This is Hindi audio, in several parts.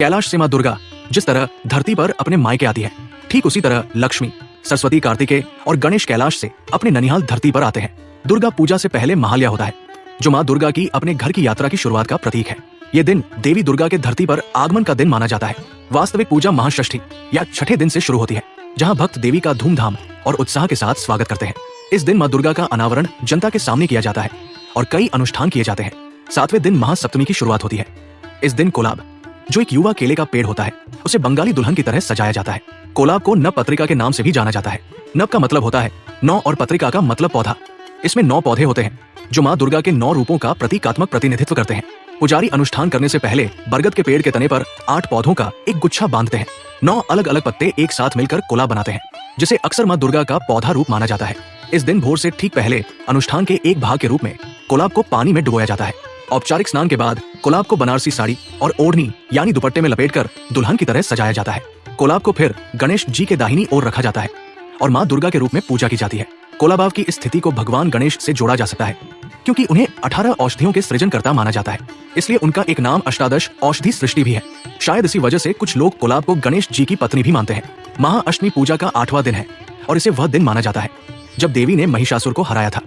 कैलाश से माँ दुर्गा जिस तरह धरती पर अपने मायके आती है, ठीक उसी तरह लक्ष्मी, सरस्वती, कार्तिकेय और गणेश कैलाश से अपने ननिहाल धरती पर आते हैं। दुर्गा पूजा से पहले महालया होता है, जो माँ दुर्गा की अपने घर की यात्रा की शुरुआत का प्रतीक है। ये दिन देवी दुर्गा के धरती पर आगमन का दिन माना जाता है। वास्तविक पूजा महाषष्ठी या छठे दिन से शुरू होती है, जहाँ भक्त देवी का धूमधाम और उत्साह के साथ स्वागत करते हैं। इस दिन माँ दुर्गा का अनावरण जनता के सामने किया जाता है और कई अनुष्ठान किए जाते हैं। सातवें दिन महासप्तमी की शुरुआत होती है। इस दिन कोलाब, जो एक युवा केले का पेड़ होता है, उसे बंगाली दुल्हन की तरह सजाया जाता है। कोलाब को नव पत्रिका के नाम से भी जाना जाता है। नव का मतलब होता है नौ और पत्रिका का मतलब पौधा। इसमें 9 पौधे होते हैं, जो माँ दुर्गा के 9 रूपों का प्रतीकात्मक प्रतिनिधित्व करते हैं। पुजारी अनुष्ठान करने से पहले बरगद के पेड़ के तने पर 8 पौधों का एक गुच्छा बांधते हैं। 9 अलग अलग पत्ते एक साथ मिलकर कोलाब बनाते हैं, जिसे अक्सर माँ दुर्गा का पौधा रूप माना जाता है। इस दिन भोर से ठीक पहले अनुष्ठान के एक भाग के रूप में कोलाब को पानी में डुबोया जाता है। औपचारिक स्नान के बाद कोलाब को बनारसी साड़ी और ओढ़नी यानी दुपट्टे में लपेटकर दुल्हन की तरह सजाया जाता है। कोलाब को फिर गणेश जी के दाहिनी ओर रखा जाता है और माँ दुर्गा के रूप में पूजा की जाती है। कोलाबाव की स्थिति को भगवान गणेश से जोड़ा जा सकता है, क्योंकि उन्हें 18 औषधियों के सृजनकर्ता माना जाता है। इसलिए उनका एक नाम अष्टादश औषधि सृष्टि भी है। शायद इसी वजह से कुछ लोग कोलाब को गणेश जी की पत्नी भी मानते हैं। महाअष्टमी पूजा का 8वां दिन है और इसे वह दिन माना जाता है जब देवी ने महिषासुर को हराया था।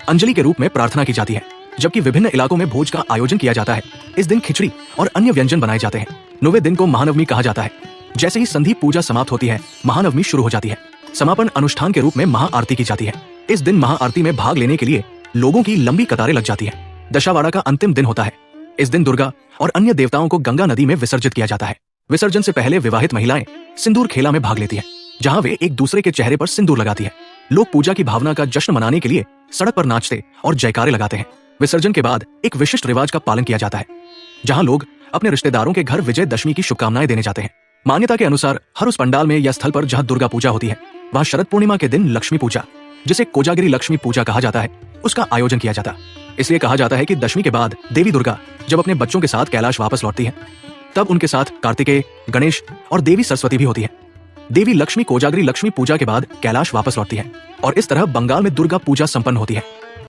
अंजलि के रूप में प्रार्थना की जाती है, जबकि विभिन्न इलाकों में भोज का आयोजन किया जाता है। इस दिन खिचड़ी और अन्य व्यंजन बनाए जाते हैं। 9वें दिन को महानवमी कहा जाता है। जैसे ही संधि पूजा समाप्त होती है, महानवमी शुरू हो जाती है। समापन अनुष्ठान के रूप में महाआरती की जाती है। इस दिन महाआरती में भाग लेने के लिए लोगों की लंबी कतारें लग जाती है। दशावाड़ा का अंतिम दिन होता है। इस दिन दुर्गा और अन्य देवताओं को गंगा नदी में विसर्जित किया जाता है। विसर्जन से पहले विवाहित महिलाएं सिंदूर खेला में भाग लेती है, जहां वे एक दूसरे के चेहरे पर सिंदूर लगाती है। लोग पूजा की भावना का जश्न मनाने के लिए सड़क पर नाचते और जयकारे लगाते हैं। विसर्जन के बाद एक विशिष्ट रिवाज का पालन किया जाता है, जहां लोग अपने रिश्तेदारों के घर विजयदशमी की शुभकामनाएं देने जाते हैं। मान्यता के अनुसार हर उस पंडाल में या स्थल पर जहां दुर्गा पूजा होती है, वहां शरद पूर्णिमा के दिन लक्ष्मी पूजा, जिसे कोजागिरी लक्ष्मी पूजा कहा जाता है, उसका आयोजन किया जाता। इसलिए कहा जाता है कि दशमी के बाद देवी दुर्गा जब अपने बच्चों के साथ कैलाश वापस लौटती है, तब उनके साथ कार्तिकेय, गणेश और देवी सरस्वती भी होती है। देवी लक्ष्मी कोजागिरी लक्ष्मी पूजा के बाद कैलाश वापस लौटती है और इस तरह बंगाल में दुर्गा पूजा संपन्न होती है।